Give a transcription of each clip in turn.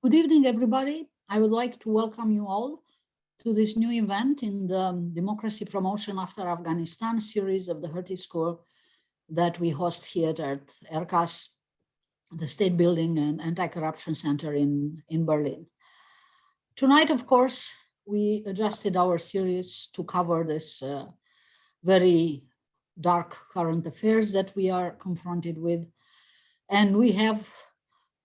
Good evening, everybody. I would like to welcome you all to this new event in the Democracy Promotion After Afghanistan series of the Hertie School that we host here at ERCAS, the State Building and Anti-Corruption Center in Berlin. Tonight, of course, we adjusted our series to cover this very dark current affairs that we are confronted with. And we have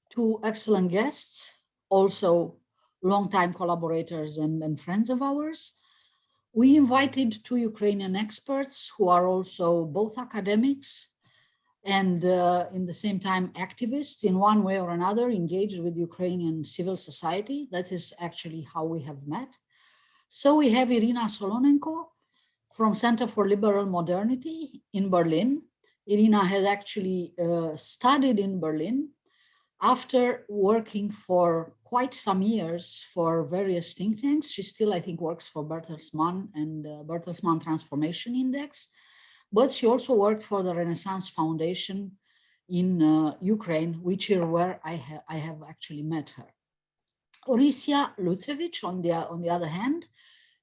two excellent guests, also longtime collaborators and friends of ours. We invited two Ukrainian experts who are also both academics and in the same time activists in one way or another engaged with Ukrainian civil society. That is actually how we have met. So we have Iryna Solonenko from Center for Liberal Modernity in Berlin. Iryna has actually studied in Berlin after working for quite some years for various think tanks. She still, I think, works for Bertelsmann and Bertelsmann Transformation Index, but she also worked for the Renaissance Foundation in Ukraine, which is where I have actually met her. Orysia Lutsevych, on the other hand,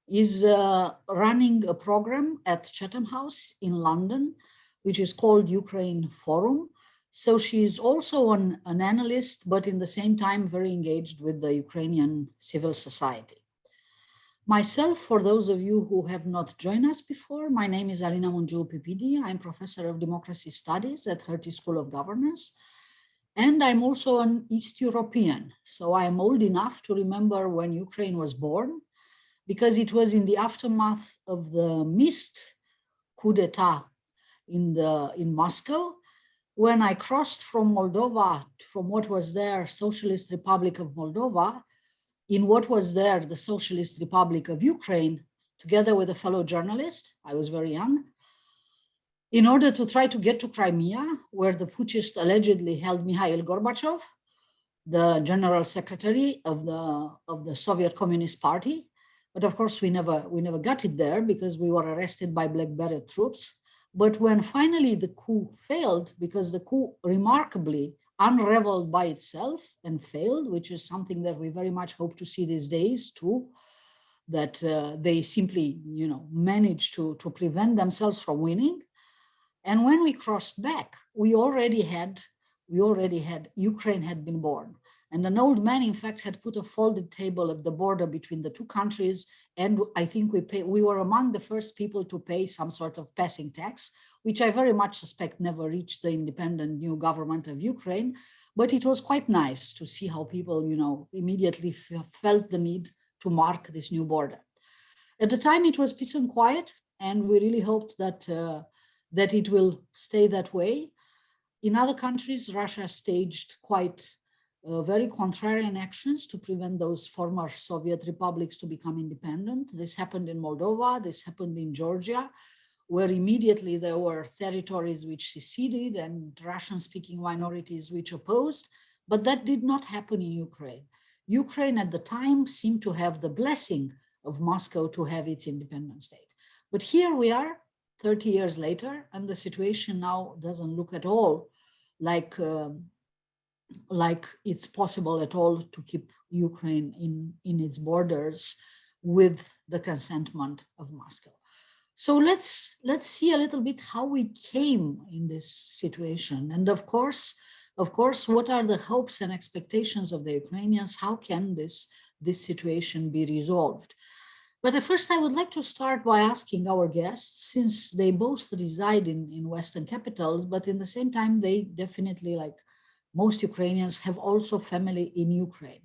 is running a program at Chatham House in London, which is called Ukraine Forum. So she is also an analyst, but in the same time, very engaged with the Ukrainian civil society. Myself, for those of you who have not joined us before, my name is Alina Mungiu-Pippidi. I'm professor of democracy studies at Hertie School of Governance. And I'm also an East European. So I'm old enough to remember when Ukraine was born, because it was in the aftermath of the missed coup d'etat in Moscow, when I crossed from Moldova, from what was there Socialist Republic of Moldova, in what was there the Socialist Republic of Ukraine, together with a fellow journalist, I was very young, in order to try to get to Crimea, where the putschist allegedly held Mikhail Gorbachev, the general secretary of the Soviet Communist Party. But of course, we never got it there because we were arrested by Black Beret troops. But when finally the coup failed, because the coup remarkably unraveled by itself and failed, which is something that we very much hope to see these days too, that they simply, managed to prevent themselves from winning. And when we crossed back, we already had Ukraine had been born. And an old man, in fact, had put a folded table at the border between the two countries. And I think we were among the first people to pay some sort of passing tax, which I very much suspect never reached the independent new government of Ukraine. But it was quite nice to see how people, immediately felt the need to mark this new border. At the time, it was peace and quiet, and we really hoped that it will stay that way. In other countries, Russia staged quite very contrarian actions to prevent those former Soviet republics to become independent. This happened in Moldova, this happened in Georgia, where immediately there were territories which seceded and Russian-speaking minorities which opposed, but that did not happen in Ukraine. Ukraine at the time seemed to have the blessing of Moscow to have its independent state. But here we are, 30 years later, and the situation now doesn't look at all like it's possible at all to keep Ukraine in its borders with the consentment of Moscow. So let's see a little bit how we came in this situation. And of course, what are the hopes and expectations of the Ukrainians? How can this situation be resolved? But at first, I would like to start by asking our guests, since they both reside in Western capitals, but in the same time, they definitely, like most Ukrainians, have also family in Ukraine.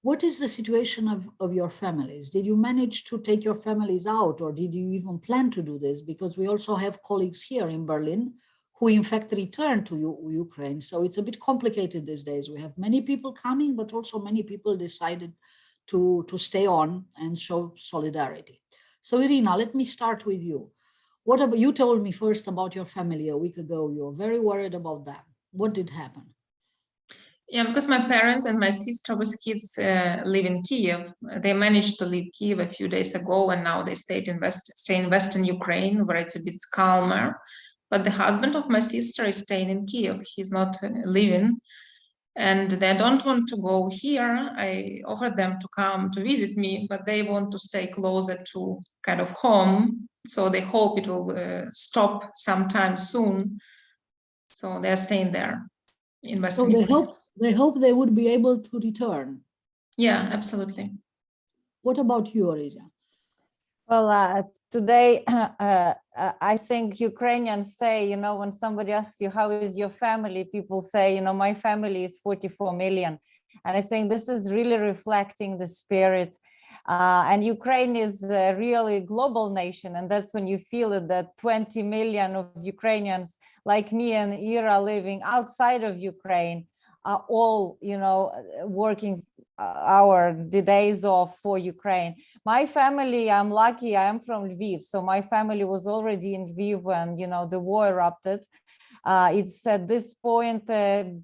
What is the situation of your families? Did you manage to take your families out, or did you even plan to do this? Because we also have colleagues here in Berlin who in fact returned to Ukraine. So it's a bit complicated these days. We have many people coming, but also many people decided to stay on and show solidarity. So Iryna, let me start with you. You told me first about your family a week ago. You're very worried about them. What did happen? Yeah, because my parents and my sister with kids live in Kiev. They managed to leave Kiev a few days ago, and now they stay in Western Ukraine, where it's a bit calmer. But the husband of my sister is staying in Kiev. He's not leaving. and they don't want to go here. I offered them to come to visit me, but they want to stay closer to kind of home. So they hope it will stop sometime soon. So they're staying there in Western So Ukraine. they hope they would be able to return. Yeah, absolutely. What about you, Orysia? Well, today, I think Ukrainians say, you know, when somebody asks you, how is your family? People say, you know, my family is 44 million. And I think this is really reflecting the spirit. And Ukraine is a really global nation. And that's when you feel it, that 20 million of Ukrainians like me and Ira living outside of Ukraine are all, you know, working the days off for Ukraine. My family, I'm lucky, I am from Lviv, so my family was already in Lviv when, you know, the war erupted. It's at this point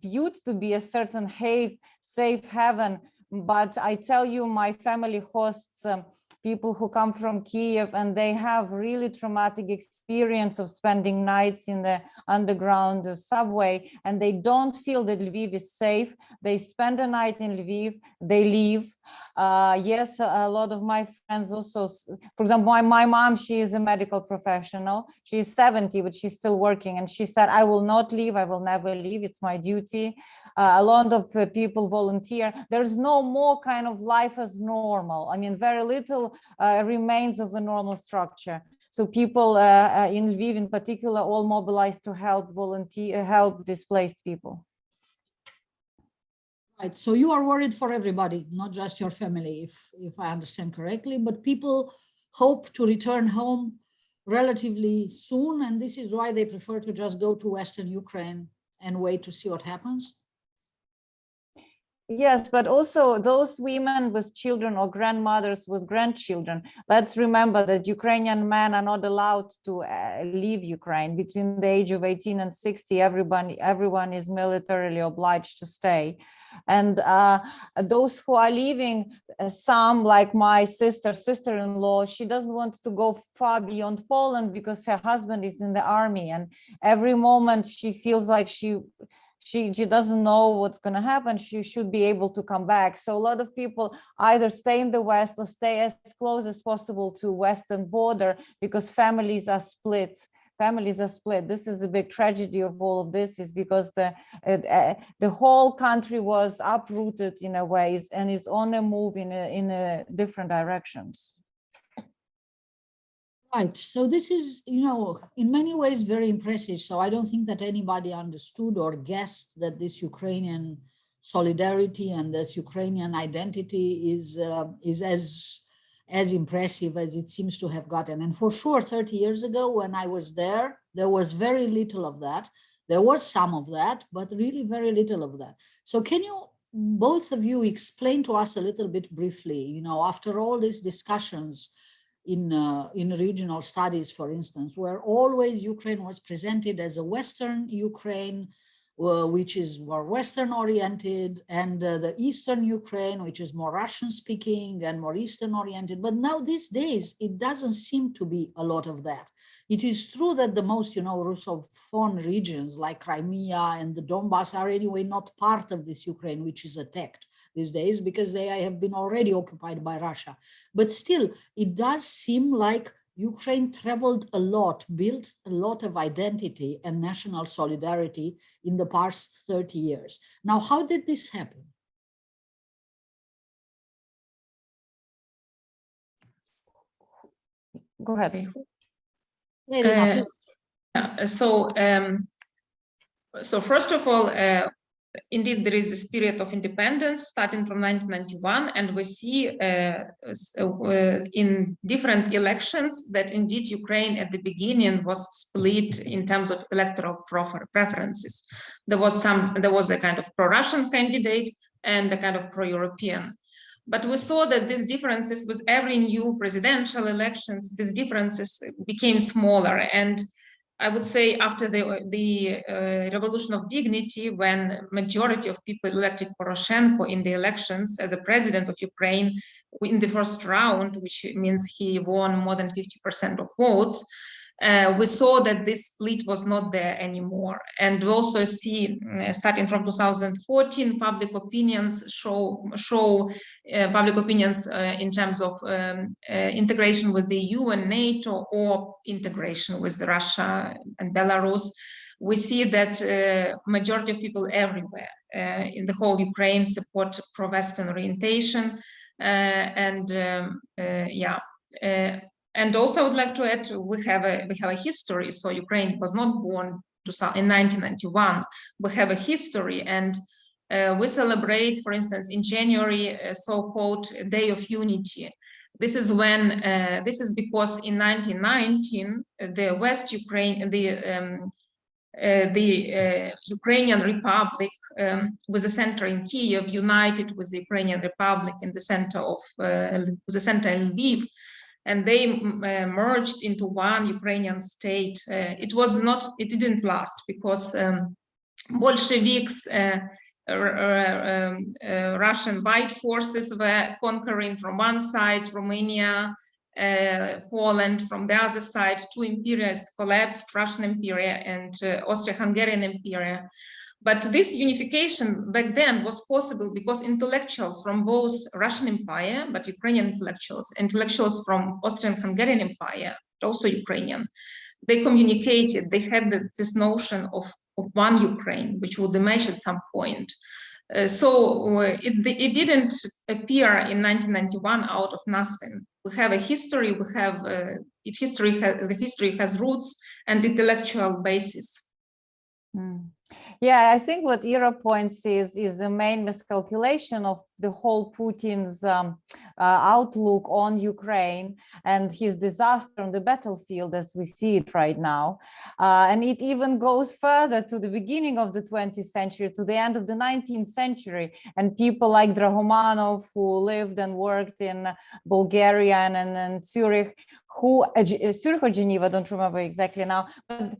viewed to be a certain safe haven, but I tell you, my family hosts people who come from Kiev, and they have really traumatic experience of spending nights in the underground subway, and they don't feel that Lviv is safe. They spend a night in Lviv, they leave. Yes, a lot of my friends also, for example, my mom, she is a medical professional. She's 70, but she's still working. And she said, I will not leave. I will never leave. It's my duty. A lot of people volunteer. There's no more kind of life as normal. I mean, very little remains of a normal structure. So people in Lviv in particular, all mobilized to help help displaced people. Right, so you are worried for everybody, not just your family, if I understand correctly, but people hope to return home relatively soon, and this is why they prefer to just go to Western Ukraine and wait to see what happens. Yes, but also those women with children or grandmothers with grandchildren. Let's remember that Ukrainian men are not allowed to leave Ukraine. Between the age of 18 and 60, everyone is militarily obliged to stay. And those who are leaving, some like my sister-in-law, she doesn't want to go far beyond Poland because her husband is in the army. And every moment she feels like she doesn't know what's going to happen. She should be able to come back. So a lot of people either stay in the West or stay as close as possible to Western border because families are split. This is a big tragedy of all of this, is because the whole country was uprooted in a way and is on a move in different directions. Right, so this is, you know, in many ways very impressive. So I don't think that anybody understood or guessed that this Ukrainian solidarity and this Ukrainian identity is as impressive as it seems to have gotten. And for sure, 30 years ago when I was there was very little of that. There was some of that, but really very little of that. So can you, both of you, explain to us a little bit briefly, you know, after all these discussions in regional studies, for instance, where always Ukraine was presented as a Western Ukraine, which is more Western oriented, and the Eastern Ukraine, which is more Russian speaking and more Eastern oriented. But now these days, it doesn't seem to be a lot of that. It is true that the most, you know, Russophone regions like Crimea and the Donbass are anyway not part of this Ukraine, which is attacked these days because they have been already occupied by Russia. But still, it does seem like Ukraine traveled a lot, built a lot of identity and national solidarity in the past 30 years. Now, how did this happen? Go ahead. Iryna, So first of all, indeed, there is a spirit of independence starting from 1991, and we see in different elections that indeed Ukraine at the beginning was split in terms of electoral preferences. There was a kind of pro-Russian candidate and a kind of pro-European. But we saw that these differences with every new presidential elections, these differences became smaller. And I would say after the Revolution of Dignity, when majority of people elected Poroshenko in the elections as a president of Ukraine in the first round, which means he won more than 50% of votes, we saw that this split was not there anymore. And we also see, starting from 2014, public opinions show public opinions in terms of integration with the EU and NATO, or integration with Russia and Belarus. We see that majority of people everywhere in the whole Ukraine support pro-Western orientation, and also I would like to add, we have a history. So Ukraine was not born in 1991. We have a history, and we celebrate, for instance, in January, a so-called Day of Unity. This is when this is because in 1919 the West Ukraine, the Ukrainian Republic with a center in Kiev united with the Ukrainian Republic in the center of the center in Lviv, and they merged into one Ukrainian state. It didn't last because Bolsheviks, Russian white forces were conquering from one side, Romania, Poland from the other side. Two empires collapsed, Russian Empire and Austro-Hungarian Empire. But this unification back then was possible because intellectuals from both Russian Empire, but Ukrainian intellectuals from Austrian-Hungarian Empire, also Ukrainian, they communicated, they had this notion of one Ukraine, which would emerge at some point. So it didn't appear in 1991 out of nothing. We have a history, the history has roots and intellectual basis. Yeah, I think what Ira points is the main miscalculation of the whole Putin's outlook on Ukraine and his disaster on the battlefield as we see it right now. And it even goes further to the beginning of the 20th century, to the end of the 19th century. And people like Drahomanov, who lived and worked in Bulgaria and Zurich, Zurich or Geneva, I don't remember exactly now, but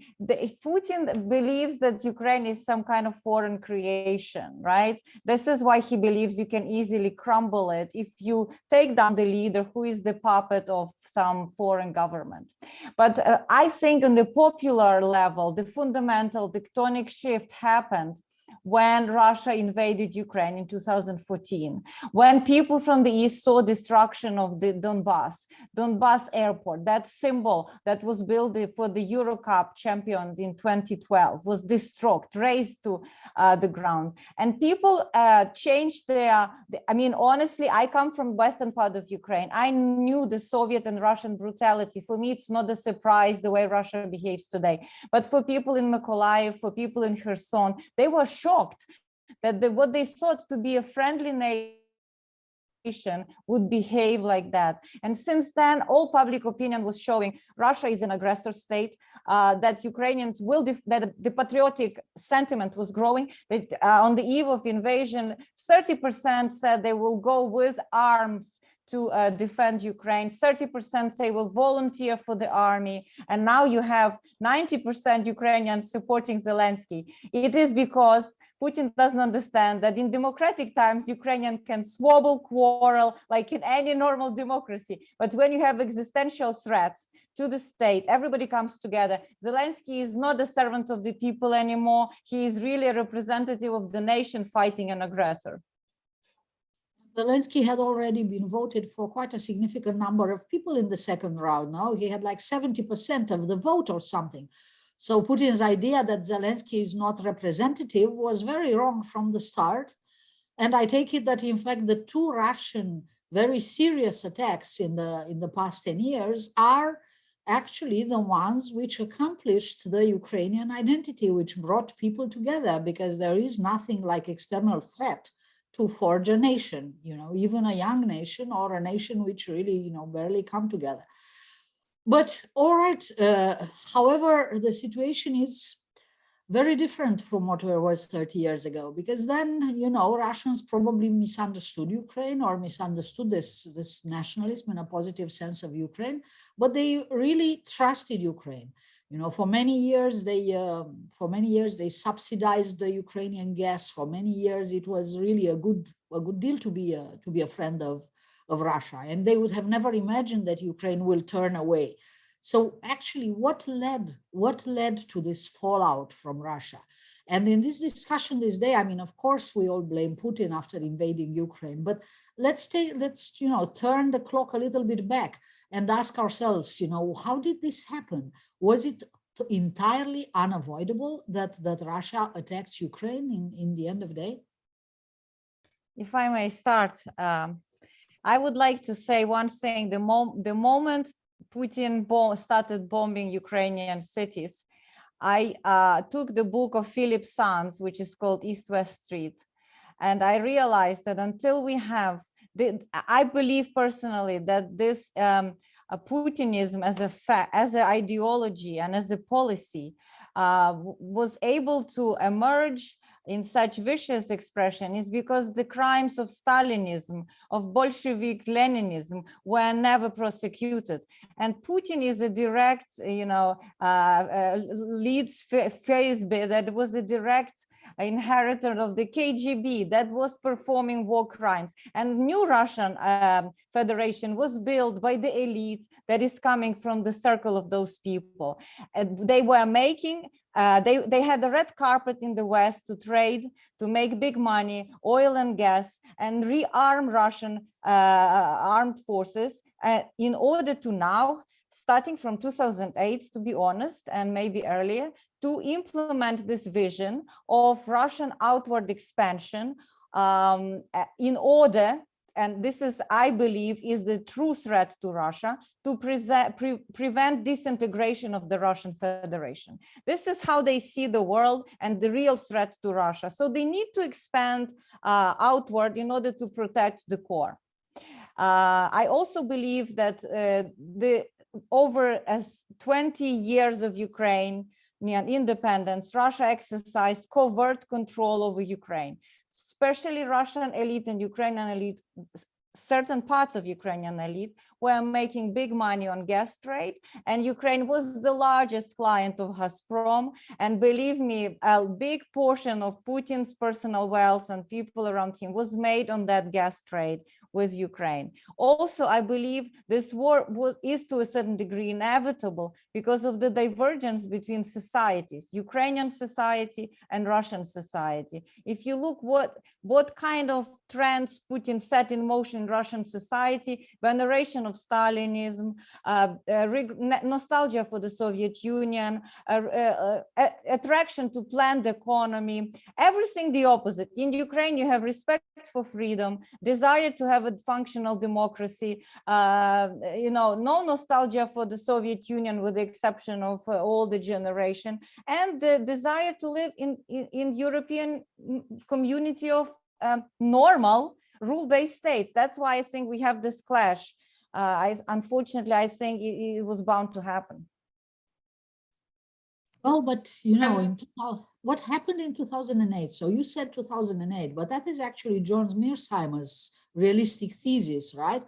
Putin believes that Ukraine is some kind of foreign creation, right? This is why he believes you can easily crumble it if you take down the leader who is the puppet of some foreign government. But I think on the popular level, the fundamental tectonic shift happened when Russia invaded Ukraine in 2014, when people from the East saw destruction of the Donbass airport, that symbol that was built for the EuroCup champion in 2012 was destroyed, razed to the ground. And people changed I mean, honestly, I come from western part of Ukraine. I knew the Soviet and Russian brutality. For me, it's not a surprise the way Russia behaves today. But for people in Mykolaiv, for people in Kherson, they were shocked that what they thought to be a friendly nation would behave like that. And since then, all public opinion was showing Russia is an aggressor state, that Ukrainians will, that the patriotic sentiment was growing, that on the eve of invasion, 30% said they will go with arms to defend Ukraine, 30% say will volunteer for the army, and now you have 90% Ukrainians supporting Zelensky. It is because Putin doesn't understand that in democratic times, Ukrainians can squabble, quarrel, like in any normal democracy. But when you have existential threats to the state, everybody comes together. Zelensky is not a servant of the people anymore. He is really a representative of the nation fighting an aggressor. Zelensky had already been voted for quite a significant number of people in the second round. Now he had like 70% of the vote or something. So Putin's idea that Zelensky is not representative was very wrong from the start. And I take it that, in fact, the two Russian very serious attacks in the past 10 years are actually the ones which accomplished the Ukrainian identity, which brought people together, because there is nothing like external threat to forge a nation, even a young nation or a nation which really, barely come together. But all right, however, the situation is very different from what it was 30 years ago, because then, Russians probably misunderstood Ukraine or misunderstood this nationalism in a positive sense of Ukraine, but they really trusted Ukraine. For many years they subsidized the Ukrainian gas. For many years it was really a good deal to be a friend of Russia, and they would have never imagined that Ukraine will turn away. So actually, what led to this fallout from Russia? And in this discussion this day, I mean, of course, we all blame Putin after invading Ukraine, but let's turn the clock a little bit back and ask ourselves, how did this happen? Was it entirely unavoidable that Russia attacks Ukraine in the end of the day? If I may start, I would like to say one thing. The moment Putin started bombing Ukrainian cities, I took the book of Philip Sands, which is called East-West Street. And I realized that until we have, I believe personally that this Putinism as an ideology and as a policy was able to emerge in such vicious expression is because the crimes of Stalinism, of Bolshevik Leninism were never prosecuted. And Putin is a direct, leads FSB that was a direct inheritor of the KGB that was performing war crimes. And new Russian Federation was built by the elite that is coming from the circle of those people. They were making they had a red carpet in the West to trade, to make big money, oil and gas, and rearm Russian armed forces in order to now, starting from 2008, to be honest, and maybe earlier, to implement this vision of Russian outward expansion in order, and this is, I believe, is the true threat to Russia, to prevent disintegration of the Russian Federation. This is how they see the world and the real threat to Russia. So they need to expand outward in order to protect the core. I also believe that over 20 years of Ukrainian independence, Russia exercised covert control over Ukraine. Especially Russian elite and Ukrainian elite, certain parts of Ukrainian elite were making big money on gas trade, and Ukraine was the largest client of Gazprom. And believe me, a big portion of Putin's personal wealth and people around him was made on that gas trade with Ukraine. Also, I believe this war is to a certain degree inevitable because of the divergence between societies, Ukrainian society and Russian society. If you look what kind of trends Putin set in motion in Russian society, veneration of Stalinism, nostalgia for the Soviet Union, attraction to planned economy, everything the opposite. In Ukraine, you have respect for freedom, desire to have a functional democracy, no nostalgia for the Soviet Union with the exception of older generation, and the desire to live in European community of normal rule-based states. That's why I think we have this clash. Unfortunately, I think it was bound to happen. Well, but what happened in 2008? So you said 2008, but that is actually John Mearsheimer's realistic thesis, right?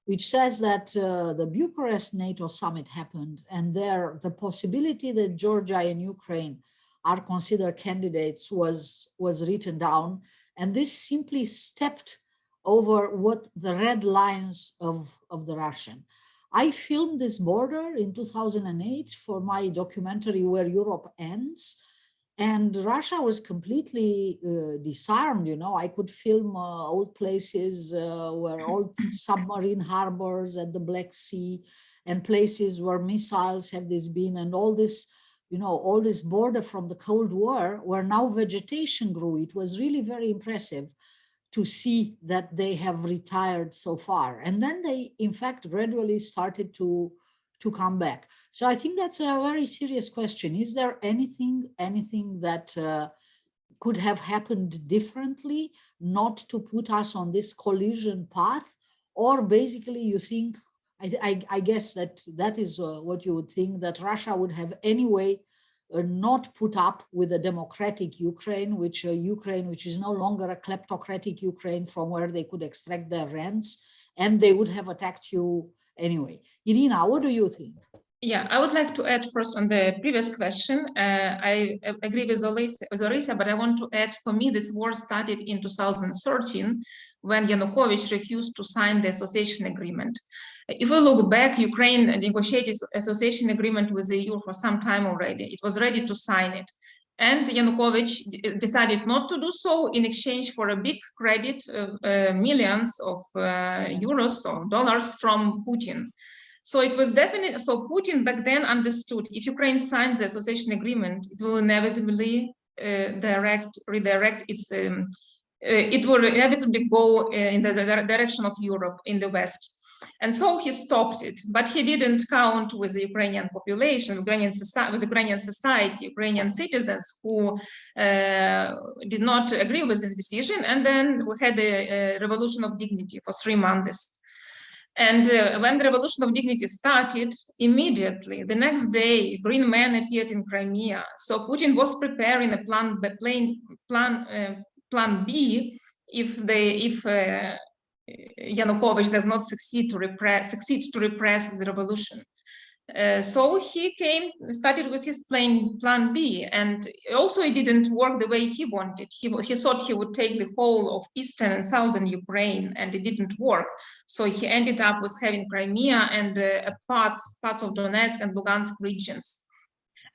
Which says that the Bucharest NATO summit happened, and the possibility that Georgia and Ukraine are considered candidates was written down, and this simply stepped over what the red lines of the Russian. I filmed this border in 2008 for my documentary Where Europe Ends, and Russia was completely disarmed. I could film old places where old submarine harbors at the Black Sea, and places where missiles have been, and all this, all this border from the Cold War, where now vegetation grew. It was really very impressive to see that they have retired so far. And then they, in fact, gradually started to come back. So I think that's a very serious question. Is there anything that could have happened differently, not to put us on this collision path? Or basically you think, I guess that is what you would think, that Russia would have anyway not put up with a democratic Ukraine, which is no longer a kleptocratic Ukraine from where they could extract their rents, and they would have attacked you anyway. Iryna, what do you think? Yeah, I would like to add first on the previous question. I agree with Orysia, but I want to add, for me, this war started in 2013 when Yanukovych refused to sign the association agreement. If we look back, Ukraine negotiated association agreement with the EU for some time already. It was ready to sign it. And Yanukovych decided not to do so in exchange for a big credit, millions of euros or dollars from Putin. So it was definitely, so Putin back then understood if Ukraine signs the association agreement, it will inevitably redirect its, it will inevitably go in the direction of Europe in the West. And so he stopped it, but he didn't count with the Ukrainian population, Ukrainian society, Ukrainian citizens who did not agree with this decision. And then we had a revolution of dignity for 3 months. And when the Revolution of Dignity started, immediately, the next day, green men appeared in Crimea. So Putin was preparing a plan B if Yanukovych does not succeed to repress the revolution. So he started with his plan B, and also it didn't work the way he wanted. He thought he would take the whole of eastern and southern Ukraine, and it didn't work. So he ended up with having Crimea and parts of Donetsk and Lugansk regions.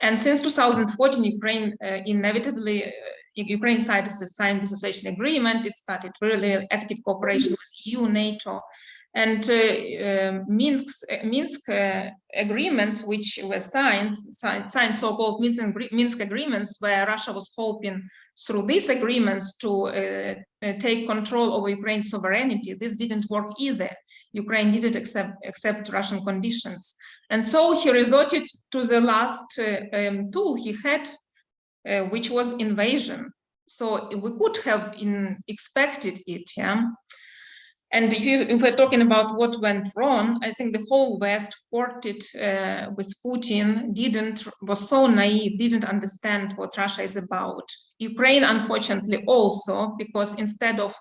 And since 2014, Ukraine inevitably, Ukraine side has signed the association agreement. It started really active cooperation with EU, NATO, and Minsk agreements, which were signed so-called Minsk agreements, where Russia was hoping through these agreements to take control over Ukraine's sovereignty. This didn't work either. Ukraine didn't accept Russian conditions. And so he resorted to the last tool he had, which was invasion. So we could have expected it, yeah? And if we're talking about what went wrong, I think the whole West courted with Putin was so naive, didn't understand what Russia is about. Ukraine, unfortunately, also, because instead of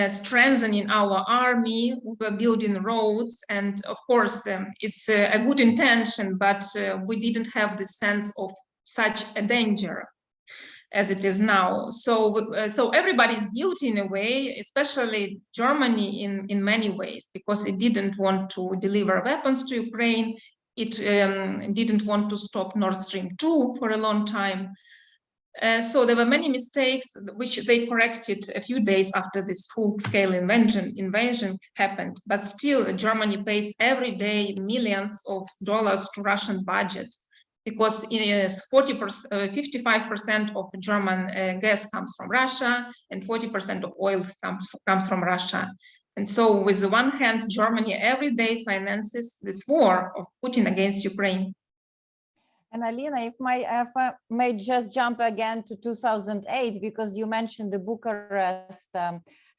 strengthening our army, we were building roads, and of course, it's a good intention, but we didn't have the sense of such a danger as it is now. So everybody's guilty in a way, especially Germany in many ways, because it didn't want to deliver weapons to Ukraine. It didn't want to stop Nord Stream 2 for a long time. So there were many mistakes which they corrected a few days after this full-scale invasion happened. But still, Germany pays every day millions of dollars to Russian budget, because 55% of German gas comes from Russia, and 40% of oil comes from Russia. And so, with the one hand, Germany every day finances this war of Putin against Ukraine. And Alina, if I may just jump again to 2008, because you mentioned the Bucharest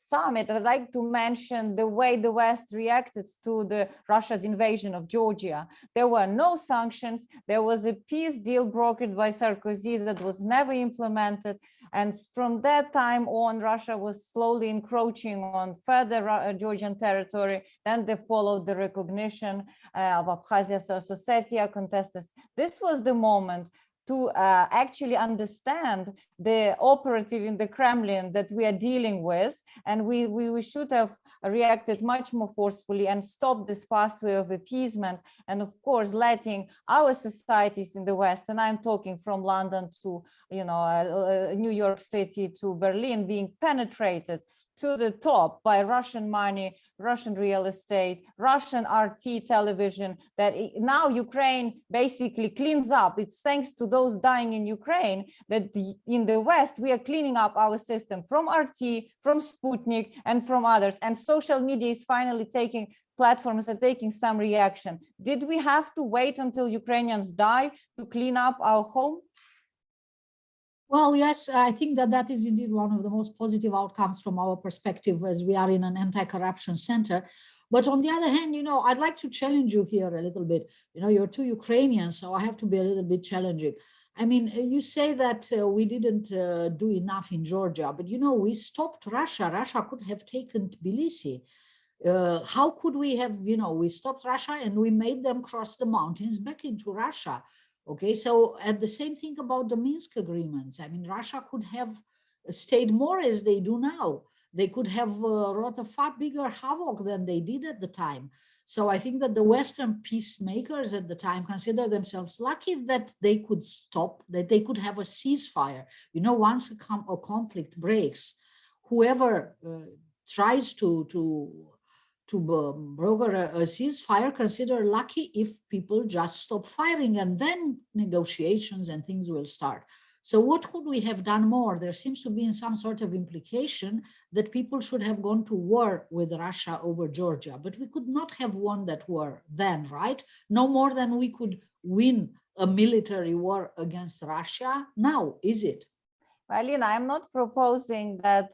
summit, I'd like to mention the way the West reacted to Russia's invasion of Georgia. There were no sanctions. There was a peace deal brokered by Sarkozy that was never implemented. And from that time on, Russia was slowly encroaching on further Georgian territory. Then they followed the recognition of Abkhazia, South Ossetia, contestants. This was the moment to actually understand the operative in the Kremlin that we are dealing with, and we should have reacted much more forcefully and stopped this pathway of appeasement, and of course letting our societies in the West, and I'm talking from London to New York City to Berlin, being penetrated to the top by Russian money, Russian real estate, Russian RT television, that now Ukraine basically cleans up. It's thanks to those dying in Ukraine that in the West, we are cleaning up our system from RT, from Sputnik, and from others. And social media is finally platforms are taking some reaction. Did we have to wait until Ukrainians die to clean up our home? Well, yes, I think that is indeed one of the most positive outcomes from our perspective, as we are in an anti-corruption center. But on the other hand, I'd like to challenge you here a little bit. You're two Ukrainians, so I have to be a little bit challenging. I mean, you say that we didn't do enough in Georgia, but we stopped Russia. Russia could have taken Tbilisi. How could we have, we stopped Russia and we made them cross the mountains back into Russia. Okay, so at the same thing about the Minsk agreements. I mean, Russia could have stayed more as they do now. they could have wrought a far bigger havoc than they did at the time. So I think that the Western peacemakers at the time consider themselves lucky that they could stop, that they could have a ceasefire. You know, once a conflict breaks, whoever tries to broker a ceasefire consider lucky if people just stop firing, and then negotiations and things will start. So what could we have done more? There seems to be in some sort of implication that people should have gone to war with Russia over Georgia, but we could not have won that war then, right? No more than we could win a military war against Russia now, is it? Alina, I'm not proposing that.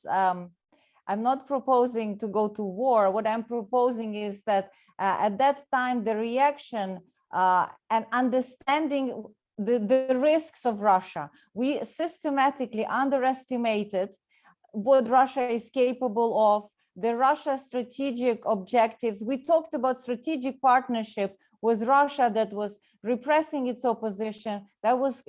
I'm not proposing to go to war. What I'm proposing is that at that time, the reaction and understanding the risks of Russia, we systematically underestimated what Russia is capable of, the Russia strategic objectives. We talked about strategic partnership with Russia that was repressing its opposition, that was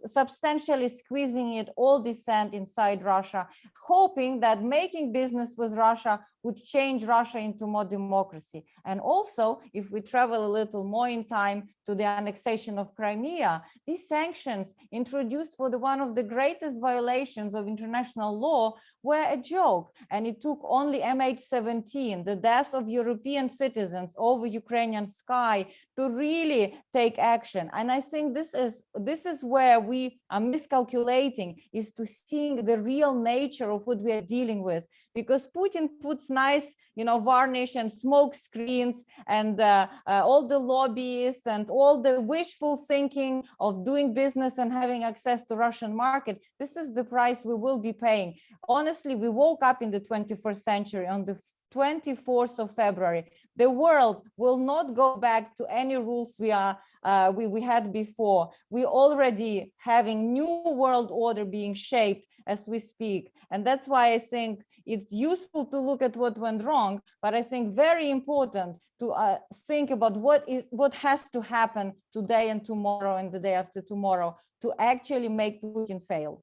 substantially squeezing it all dissent inside Russia, hoping that making business with Russia would change Russia into more democracy. And also, if we travel a little more in time to the annexation of Crimea, these sanctions introduced for one of the greatest violations of international law were a joke. And it took only MH17, the death of European citizens over Ukrainian sky, to really take action. And I think this is where we are miscalculating, is to seeing the real nature of what we are dealing with. Because Putin puts nice, varnish and smoke screens and all the lobbyists and all the wishful thinking of doing business and having access to Russian market. This is the price we will be paying. Honestly, we woke up in the 21st century on the 24th of February. The world will not go back to any rules we had before. We already having new world order being shaped as we speak. And that's why I think it's useful to look at what went wrong, but I think very important to think about what has to happen today and tomorrow and the day after tomorrow to actually make Putin fail.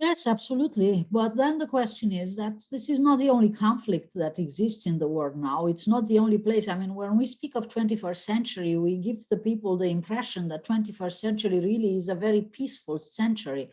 Yes, absolutely. But then the question is that this is not the only conflict that exists in the world now. It's not the only place. I mean, when we speak of 21st century, we give the people the impression that 21st century really is a very peaceful century.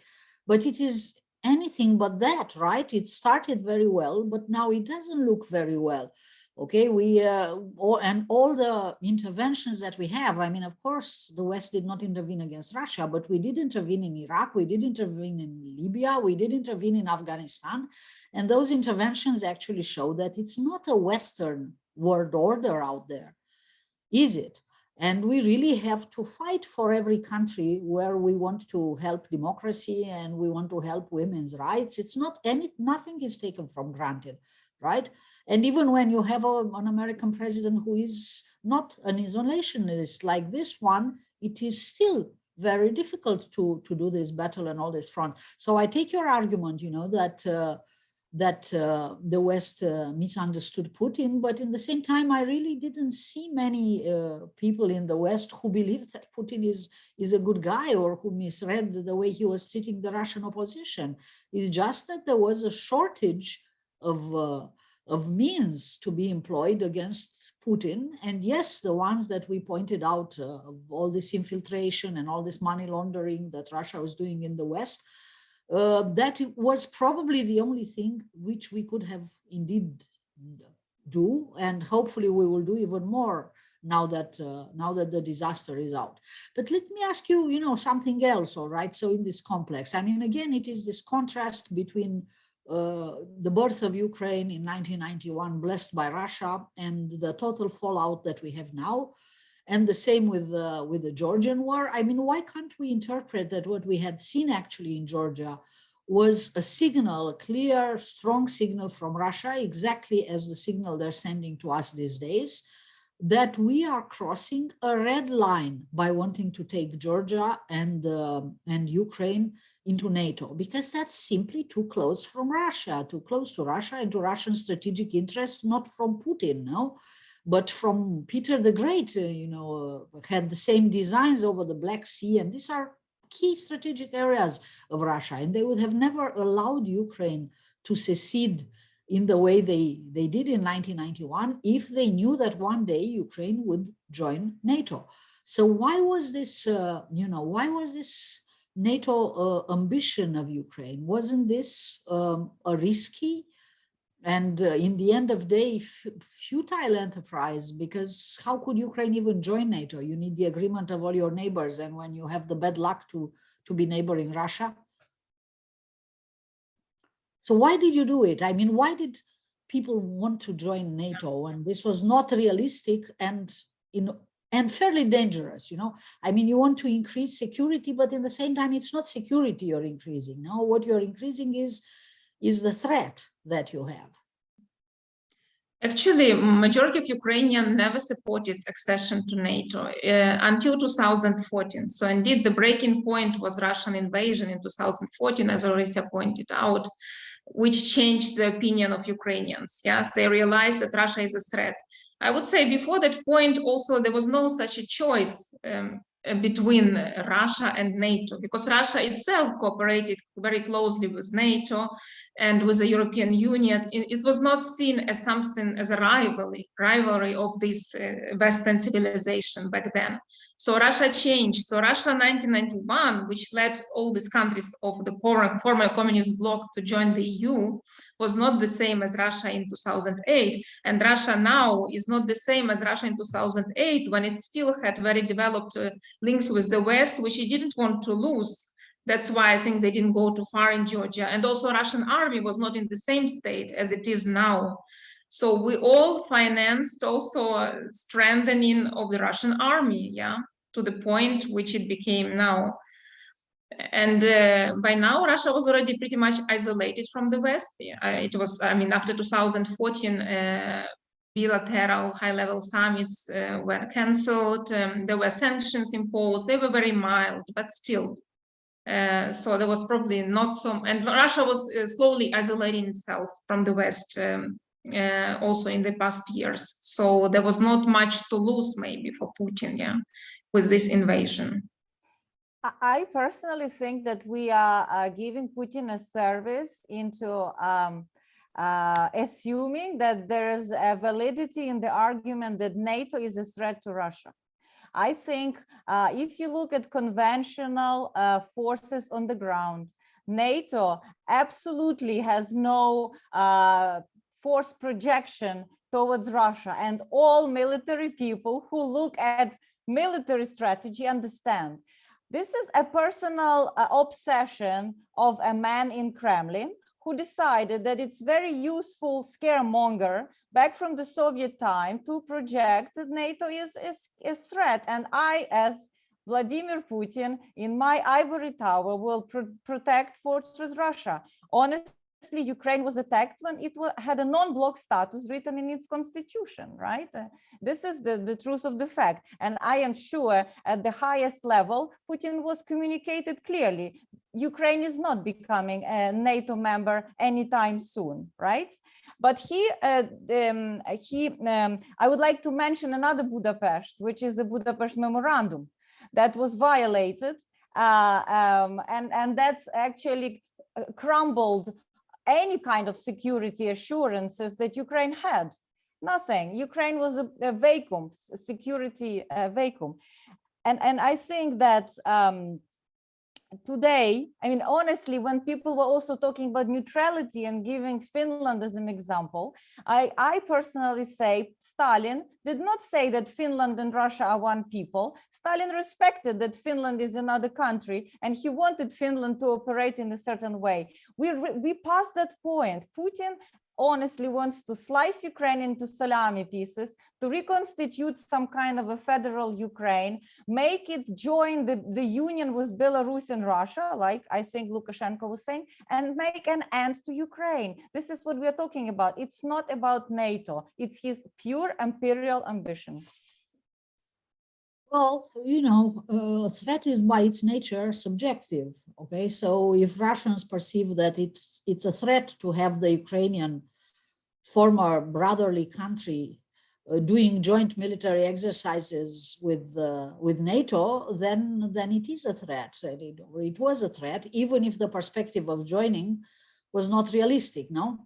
But it is anything but that, right? It started very well, but now it doesn't look very well. Okay, all the interventions that we have, I mean, of course, the West did not intervene against Russia, but we did intervene in Iraq, we did intervene in Libya, we did intervene in Afghanistan. And those interventions actually show that it's not a Western world order out there, is it? And we really have to fight for every country where we want to help democracy and we want to help women's rights. It's not nothing is taken for granted, right? And even when you have an American president who is not an isolationist like this one, it is still very difficult to do this battle on all these fronts. So I take your argument, that the West misunderstood Putin, but in the same time, I really didn't see many people in the West who believed that Putin is a good guy or who misread the way he was treating the Russian opposition. It's just that there was a shortage of means to be employed against Putin. And yes, the ones that we pointed out of all this infiltration and all this money laundering that Russia was doing in the West, that was probably the only thing which we could have indeed do. And hopefully we will do even more now that the disaster is out. But let me ask you, something else, all right? So in this complex, I mean, again, it is this contrast between the birth of Ukraine in 1991, blessed by Russia, and the total fallout that we have now, and the same with the Georgian war. I mean, why can't we interpret that what we had seen actually in Georgia was a signal, a clear, strong signal from Russia, exactly as the signal they're sending to us these days, that we are crossing a red line by wanting to take Georgia and Ukraine into NATO, because that's simply too close from Russia, too close to Russia and to Russian strategic interests, not from Putin, no, but from Peter the Great, had the same designs over the Black Sea. And these are key strategic areas of Russia, and they would have never allowed Ukraine to secede in the way they did in 1991 if they knew that one day Ukraine would join NATO. So why was this, why was this NATO ambition of Ukraine? Wasn't this a risky and in the end of the day, futile enterprise? Because how could Ukraine even join NATO? You need the agreement of all your neighbors. And when you have the bad luck to be neighboring Russia. So why did you do it? I mean, why did people want to join NATO when this was not realistic and fairly dangerous? I mean, you want to increase security, but in the same time, it's not security you're increasing. No, what you're increasing is the threat that you have. Actually, majority of Ukrainians never supported accession to NATO until 2014. So indeed, the breaking point was Russian invasion in 2014, as Orysia pointed out, which changed the opinion of Ukrainians. Yes, they realized that Russia is a threat. I would say before that point also there was no such a choice between Russia and NATO, because Russia itself cooperated very closely with NATO and with the European Union. It was not seen as something, as a rivalry of this Western civilization back then. So Russia changed. So Russia 1991, which led all these countries of the former communist bloc to join the EU, was not the same as Russia in 2008. And Russia now is not the same as Russia in 2008, when it still had very developed links with the West, which it didn't want to lose. That's why I think they didn't go too far in Georgia. And also Russian army was not in the same state as it is now. So we all financed also strengthening of the Russian army, yeah, to the point which it became now. And by now, Russia was already pretty much isolated from the West. It was, I mean, after 2014, bilateral high-level summits were cancelled. There were sanctions imposed. They were very mild, but still. So there was probably not some, and Russia was slowly isolating itself from the West also in the past years. So there was not much to lose maybe for Putin, yeah, with this invasion. I personally think that we are giving Putin a service into assuming that there is a validity in the argument that NATO is a threat to Russia. I think if you look at conventional forces on the ground, NATO absolutely has no force projection towards Russia, and all military people who look at military strategy understand. This is a personal obsession of a man in Kremlin who decided that it's very useful scaremonger back from the Soviet time to project that NATO is a threat. And I, as Vladimir Putin, in my ivory tower, will protect Fortress Russia. Honestly, Ukraine was attacked when it had a non-block status written in its constitution, right? This is the truth of the fact. And I am sure at the highest level, Putin was communicated clearly. Ukraine is not becoming a NATO member anytime soon, right? But I would like to mention another Budapest, which is the Budapest Memorandum that was violated. And that's actually crumbled any kind of security assurances that Ukraine had. Nothing. Ukraine was a vacuum, security vacuum. And I think that today, I mean, honestly, when people were also talking about neutrality and giving Finland as an example, I personally say Stalin did not say that Finland and Russia are one people. Stalin respected that Finland is another country, and he wanted Finland to operate in a certain way. We passed that point. Putin honestly wants to slice Ukraine into salami pieces, to reconstitute some kind of a federal Ukraine, make it join the union with Belarus and Russia, like I think Lukashenko was saying, and make an end to Ukraine. This is what we are talking about. It's not about NATO. It's his pure imperial ambition. Well, you know, threat is by its nature subjective. Okay, so if Russians perceive that it's a threat to have the Ukrainian former brotherly country doing joint military exercises with NATO, then it is a threat. It was a threat, even if the perspective of joining was not realistic, no?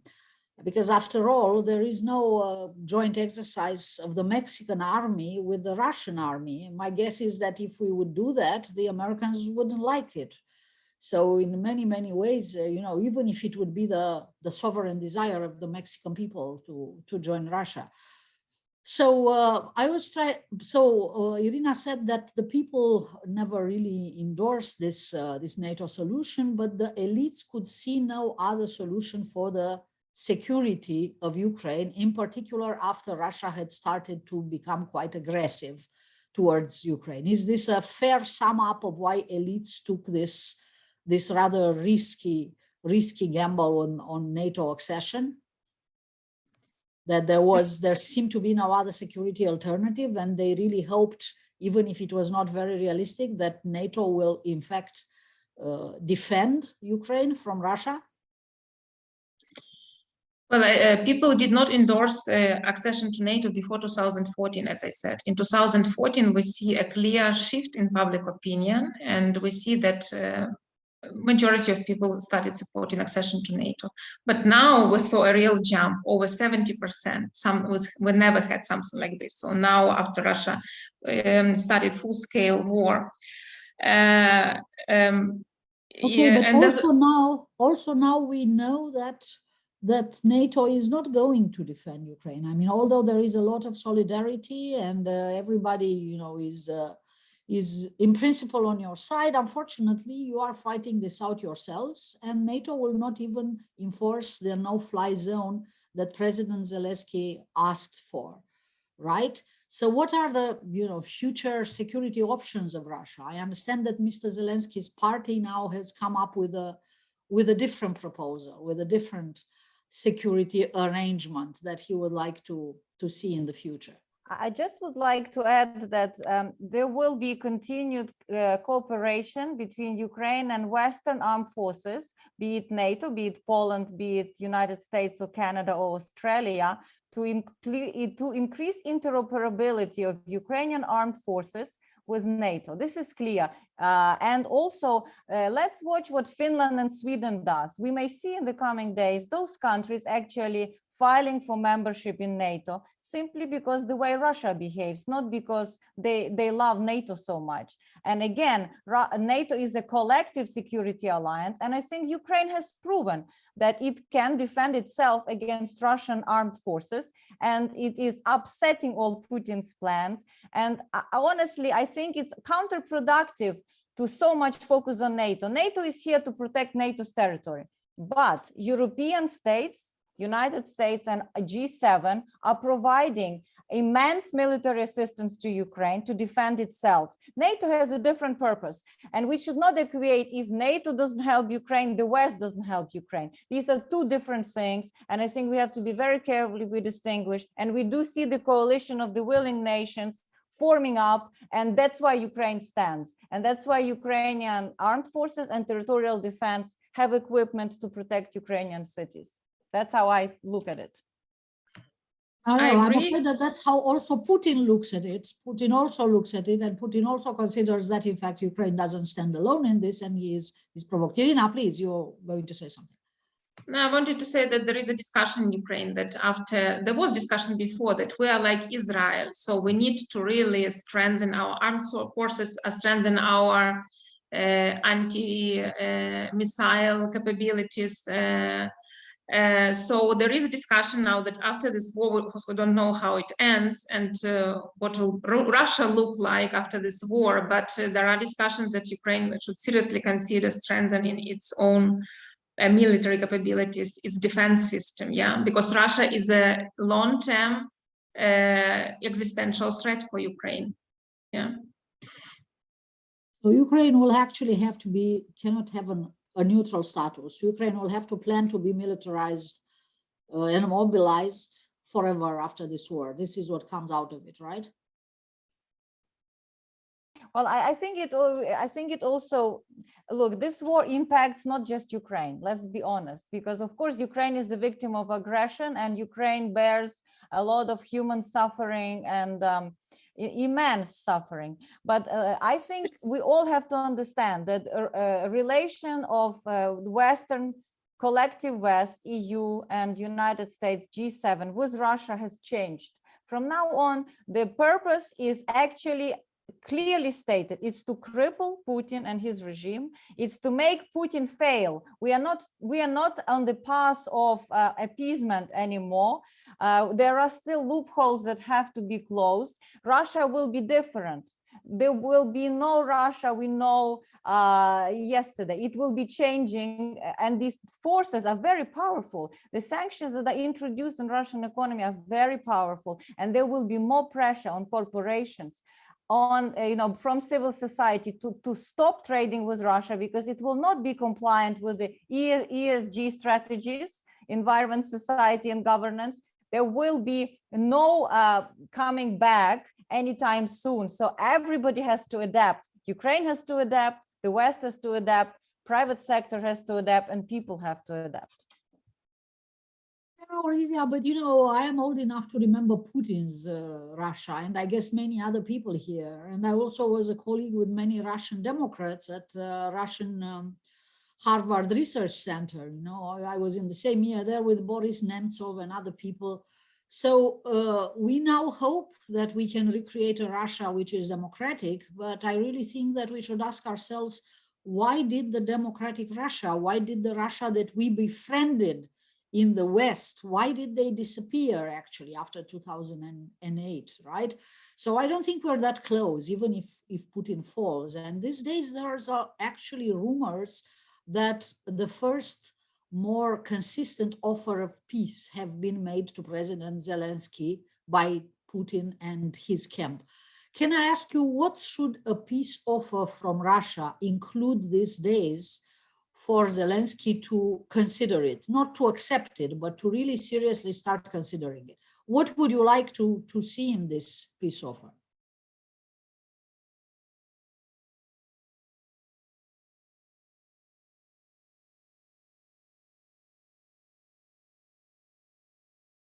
Because after all, there is no joint exercise of the Mexican army with the Russian army. My guess is that if we would do that, the Americans wouldn't like it. So in many, many ways, even if it would be the sovereign desire of the Mexican people to join Russia. So Iryna said that the people never really endorsed this NATO solution, but the elites could see no other solution for the security of Ukraine, in particular after Russia had started to become quite aggressive towards Ukraine. Is this a fair sum up of why elites took this rather risky gamble on NATO accession? That there seemed to be no other security alternative, and they really hoped, even if it was not very realistic, that NATO will in fact defend Ukraine from Russia? Well, people did not endorse accession to NATO before 2014, as I said. In 2014, we see a clear shift in public opinion, and we see that majority of people started supporting accession to NATO. But now we saw a real jump, over 70%. We never had something like this. So now, after Russia started full-scale war, Okay, but also now we know that NATO is not going to defend Ukraine. I mean, although there is a lot of solidarity and everybody, is in principle on your side, unfortunately, you are fighting this out yourselves, and NATO will not even enforce the no-fly zone that President Zelensky asked for, right? So what are the future security options of Russia? I understand that Mr. Zelensky's party now has come up with a different proposal, with a different security arrangement that he would like to see in the future. I just would like to add that there will be continued cooperation between Ukraine and Western armed forces, be it NATO, be it Poland, be it United States or Canada or Australia, to increase interoperability of Ukrainian armed forces with NATO. This is clear. And also, let's watch what Finland and Sweden does. We may see in the coming days those countries actually filing for membership in NATO simply because the way Russia behaves, not because they love NATO so much. And again, NATO is a collective security alliance, and I think Ukraine has proven that it can defend itself against Russian armed forces, and it is upsetting all Putin's plans. And honestly, I think it's counterproductive to so much focus on NATO. NATO is here to protect NATO's territory, but European states, United States and G7 are providing immense military assistance to Ukraine to defend itself. NATO has a different purpose, and we should not equate if NATO doesn't help Ukraine, the West doesn't help Ukraine. These are two different things, and I think we have to be very careful we distinguish, and we do see the coalition of the willing nations forming up, and that's why Ukraine stands. And that's why Ukrainian armed forces and territorial defense have equipment to protect Ukrainian cities. That's how I look at it. I'm afraid that's how also Putin looks at it. Putin also looks at it, and Putin also considers that, in fact, Ukraine doesn't stand alone in this, and he's provoked. Iryna, please, you're going to say something. No, I wanted to say that there is a discussion in Ukraine that there was discussion before that we are like Israel. So we need to really strengthen our armed forces, strengthen our anti-missile capabilities. So there is a discussion now that after this war, of course, we don't know how it ends and what will Russia look like after this war, but there are discussions that Ukraine should seriously consider strengthening its own military capabilities, its defense system, because Russia is a long-term existential threat for Ukraine, So Ukraine will actually cannot have a neutral status. Ukraine will have to plan to be militarized and mobilized forever after this war. This is what comes out of it, right? Well, I think it also, look, this war impacts not just Ukraine, let's be honest, because of course Ukraine is the victim of aggression and Ukraine bears a lot of human suffering and immense suffering. But I think we all have to understand that a relation of Western collective West, EU and United States, G7 with Russia has changed. From now on, the purpose is actually clearly stated. It's to cripple Putin and his regime. It's to make Putin fail. We are not on the path of appeasement anymore. There are still loopholes that have to be closed. Russia will be different. There will be no Russia we know yesterday. It will be changing, and these forces are very powerful. The sanctions that are introduced in Russian economy are very powerful, and there will be more pressure on corporations, on from civil society to stop trading with Russia, because it will not be compliant with the ESG strategies, environment, society, and governance. There will be no coming back anytime soon. So everybody has to adapt. Ukraine has to adapt, the West has to adapt, private sector has to adapt, and people have to adapt. Yeah, but I am old enough to remember Putin's Russia, and I guess many other people here. And I also was a colleague with many Russian Democrats at Russian Harvard Research Center. I was in the same year there with Boris Nemtsov and other people. So we now hope that we can recreate a Russia which is democratic, but I really think that we should ask ourselves, why did the democratic Russia, why did the Russia that we befriended in the West, why did they disappear actually after 2008, right? So I don't think we're that close, even if Putin falls. And these days there's actually rumors that the first more consistent offer of peace have been made to President Zelensky by Putin and his camp. Can I ask you, what should a peace offer from Russia include these days for Zelensky to consider it, not to accept it, but to really seriously start considering it? What would you like to see in this peace offer?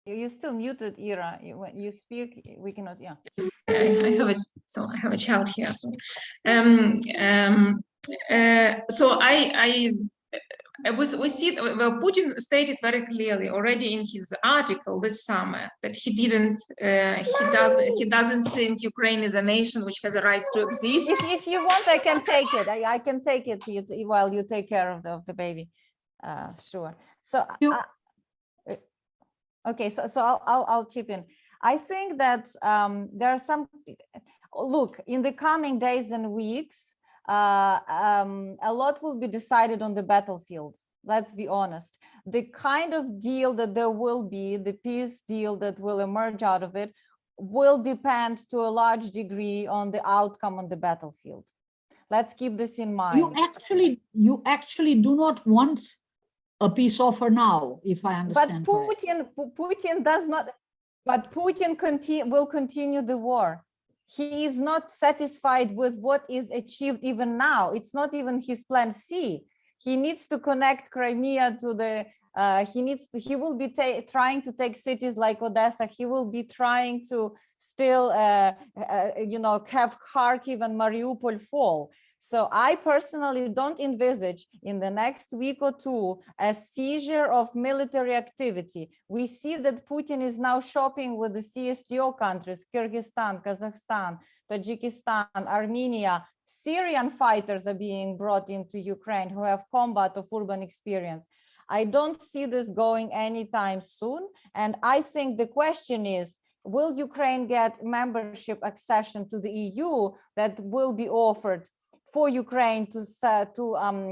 You're still muted, Ira. When you speak, we cannot. Yeah. I have a child here. We see, well, Putin stated very clearly already in his article this summer that he doesn't think Ukraine is a nation which has a right to exist. If you want, I can take it. I can take it while you take care of the baby. Sure. So. Okay, so I'll chip in. I think that there are some, look, in the coming days and weeks, a lot will be decided on the battlefield. Let's be honest. The kind of deal that there will be, the peace deal that will emerge out of it, will depend to a large degree on the outcome on the battlefield. Let's keep this in mind. You actually do not want a peace offer now, if I understand. But Putin does not. But Putin will continue the war. He is not satisfied with what is achieved even now. It's not even his plan C. He needs to connect Crimea to the. He will be trying to take cities like Odessa. He will be trying to still, have Kharkiv and Mariupol fall. So I personally don't envisage in the next week or two a seizure of military activity. We see that Putin is now shopping with the CSTO countries, Kyrgyzstan, Kazakhstan, Tajikistan, Armenia. Syrian fighters are being brought into Ukraine who have combat of urban experience. I don't see this going anytime soon. And I think the question is, will Ukraine get membership accession to the EU that will be offered for Ukraine to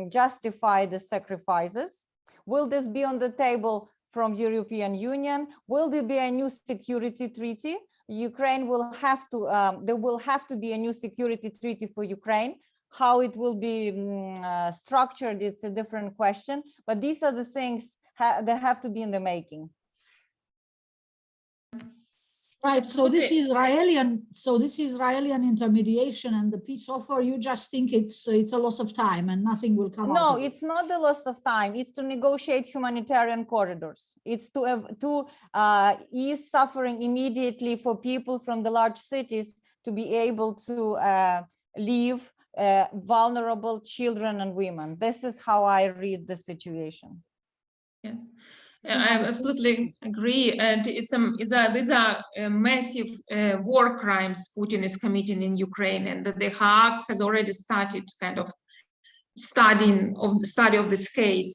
justify the sacrifices? Will this be on the table from the European Union? Will there be a new security treaty? Ukraine will have to, there will have to be a new security treaty for Ukraine. How it will be structured, it's a different question, but these are the things that have to be in the making. Right. So this Absolutely. Israeli intermediation and the peace offer, you just think it's a loss of time and nothing will come out No, of it. it's not the loss of time. It's to negotiate humanitarian corridors. It's to ease suffering immediately for people from the large cities to be able to leave vulnerable children and women. This is how I read the situation. Yes, I absolutely agree. And these are massive war crimes Putin is committing in Ukraine, and the Hague has already started kind of study of this case.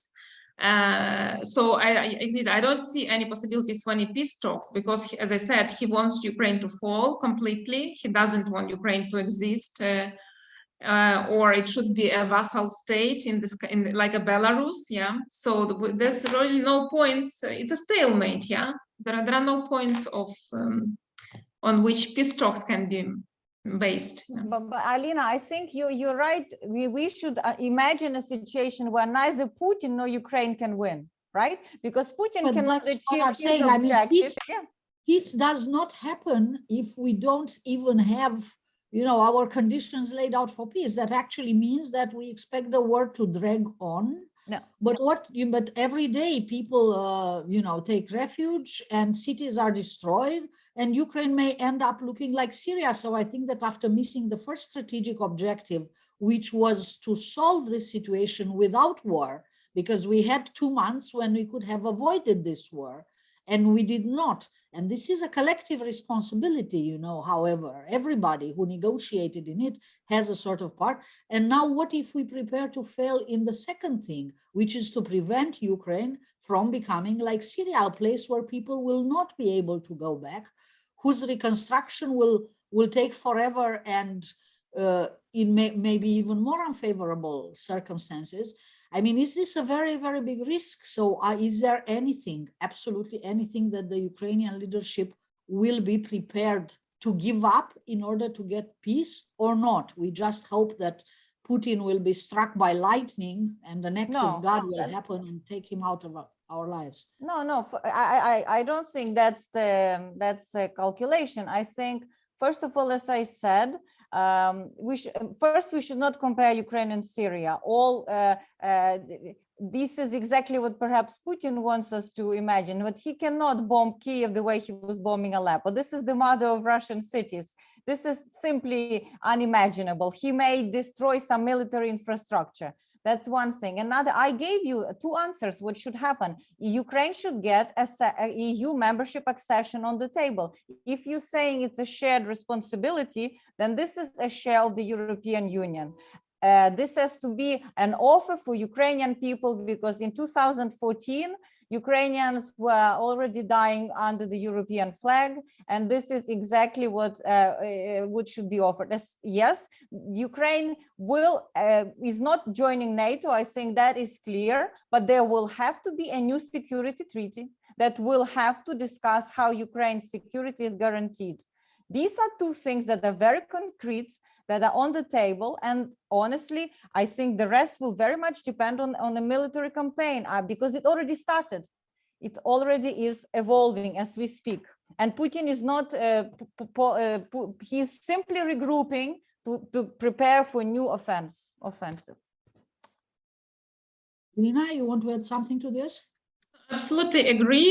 So I don't see any possibilities for any peace talks because, as I said, he wants Ukraine to fall completely. He doesn't want Ukraine to exist. Or it should be a vassal state like a Belarus, yeah. So there's really no points. It's a stalemate, yeah. There are no points of on which peace talks can be based. Yeah. But Alina, I think you're right. We should imagine a situation where neither Putin nor Ukraine can win, right? Because Putin cannot achieve his objective. Peace does not happen if we don't even have, our conditions laid out for peace. That actually means that we expect the war to drag on. No. But every day people, take refuge and cities are destroyed, and Ukraine may end up looking like Syria. So I think that after missing the first strategic objective, which was to solve this situation without war, because we had 2 months when we could have avoided this war, and we did not. And this is a collective responsibility, however, everybody who negotiated in it has a sort of part. And now what if we prepare to fail in the second thing, which is to prevent Ukraine from becoming like Syria, a place where people will not be able to go back, whose reconstruction will take forever and in maybe even more unfavorable circumstances. I mean, is this a very, very big risk? So is there anything, absolutely anything that the Ukrainian leadership will be prepared to give up in order to get peace or not? We just hope that Putin will be struck by lightning and an act of God will happen and take him out of our lives. No, I don't think that's a calculation. I think, first of all, as I said, we should not compare Ukraine and Syria. This is exactly what perhaps Putin wants us to imagine, but he cannot bomb Kiev the way he was bombing Aleppo. This is the mother of Russian cities. This is simply unimaginable. He may destroy some military infrastructure. That's one thing. Another, I gave you 2 answers. What should happen? Ukraine should get a EU membership accession on the table. If you're saying it's a shared responsibility, then this is a share of the European Union. This has to be an offer for Ukrainian people, because in 2014, Ukrainians were already dying under the European flag, and this is exactly what should be offered. Yes, Ukraine is not joining NATO. I think that is clear, but there will have to be a new security treaty that will have to discuss how Ukraine's security is guaranteed. These are 2 things that are very concrete, that are on the table. And honestly, I think the rest will very much depend on the military campaign, because it already started. It already is evolving as we speak. And Putin is not, he's simply regrouping to prepare for new offensive. Iryna, you want to add something to this? Absolutely agree.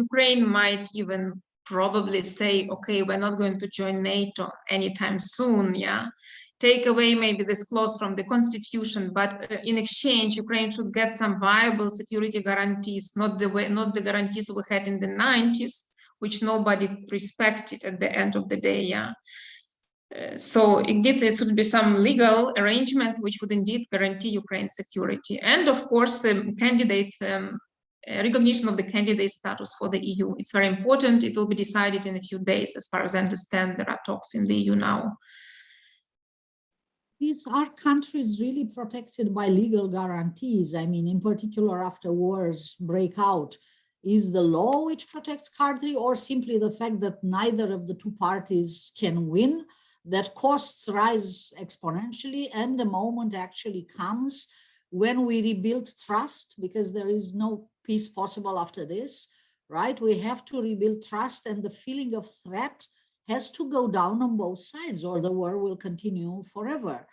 Ukraine might even probably say, okay, we're not going to join NATO anytime soon, yeah. Take away maybe this clause from the constitution, but in exchange, Ukraine should get some viable security guarantees, not the guarantees we had in the 90s, which nobody respected at the end of the day, yeah. So indeed, there should be some legal arrangement which would indeed guarantee Ukraine's security. And of course, the candidate recognition of the candidate status for the EU. It's very important. It will be decided in a few days. As far as I understand, there are talks in the EU now. Are countries really protected by legal guarantees? I mean, in particular, after wars break out, is the law which protects country, or simply the fact that neither of the 2 parties can win, that costs rise exponentially, and the moment actually comes when we rebuild trust, because there is no peace possible after this, right? We have to rebuild trust, and the feeling of threat has to go down on both sides, or the war will continue forever.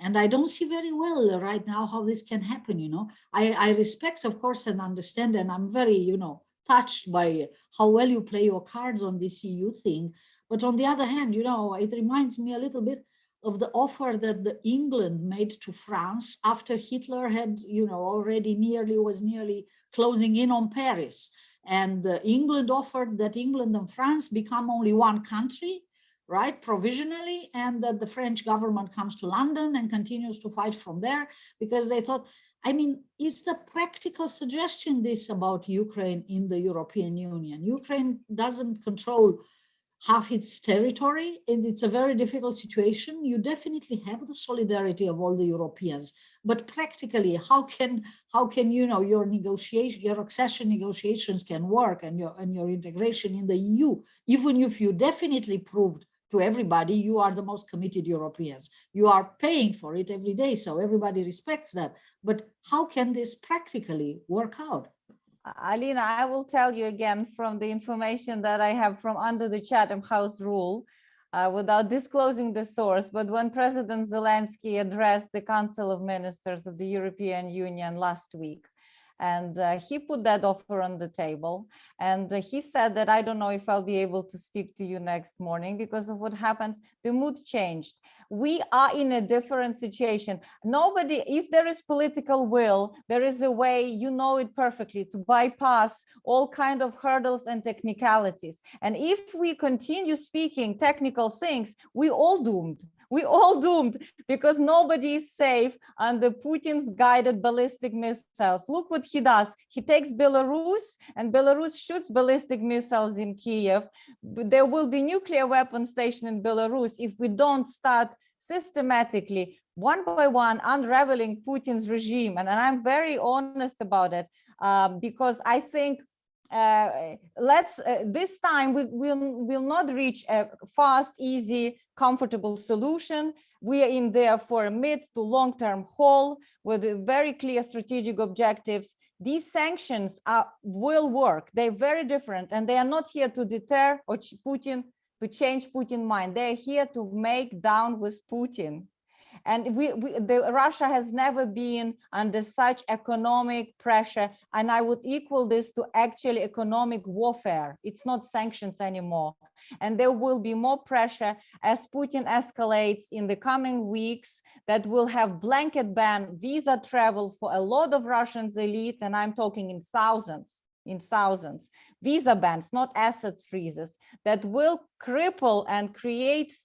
And I don't see very well right now how this can happen, you know. I respect, of course, and understand, and I'm very, you know, touched by how well you play your cards on this EU thing. But on the other hand, you know, it reminds me a little bit of the offer that the England made to France after Hitler had, you know, already was nearly closing in on Paris. And England offered that England and France become only one country, right, provisionally, and that the French government comes to London and continues to fight from there, because they thought, I mean, is the practical suggestion this about Ukraine in the European Union? Ukraine doesn't control half its territory, and it's a very difficult situation. You definitely have the solidarity of all the Europeans, but practically, how can you know your accession negotiations can work, and your integration in the EU, even if you definitely proved to everybody you are the most committed Europeans. You are paying for it every day, so everybody respects that. But how can this practically work out? Alina, I will tell you again from the information that I have from under the Chatham House rule, without disclosing the source, but when President Zelensky addressed the Council of Ministers of the European Union last week, and he put that offer on the table, and he said that I don't know if I'll be able to speak to you next morning because of what happens. The mood changed. We are in a different situation. Nobody, if there is political will, there is a way, you know it perfectly, to bypass all kind of hurdles and technicalities. And if we continue speaking technical things, we all doomed. We all doomed, because nobody is safe under Putin's guided ballistic missiles. Look what he does. He takes Belarus, and Belarus shoots ballistic missiles in Kiev. But there will be nuclear weapon station in Belarus if we don't start systematically, one by one, unraveling Putin's regime. And I'm very honest about it, because I think this time we will not reach a fast, easy, comfortable solution. We are in there for a mid to long-term haul with very clear strategic objectives. These sanctions will work. They're very different, and they are not here to deter or Putin, to change Putin's mind. They're here to make down with Putin. And Russia has never been under such economic pressure, and I would equal this to actually economic warfare. It's not sanctions anymore. And there will be more pressure as Putin escalates in the coming weeks, that will have blanket ban visa travel for a lot of Russians elite, and I'm talking in thousands, visa bans, not assets freezes, that will cripple and create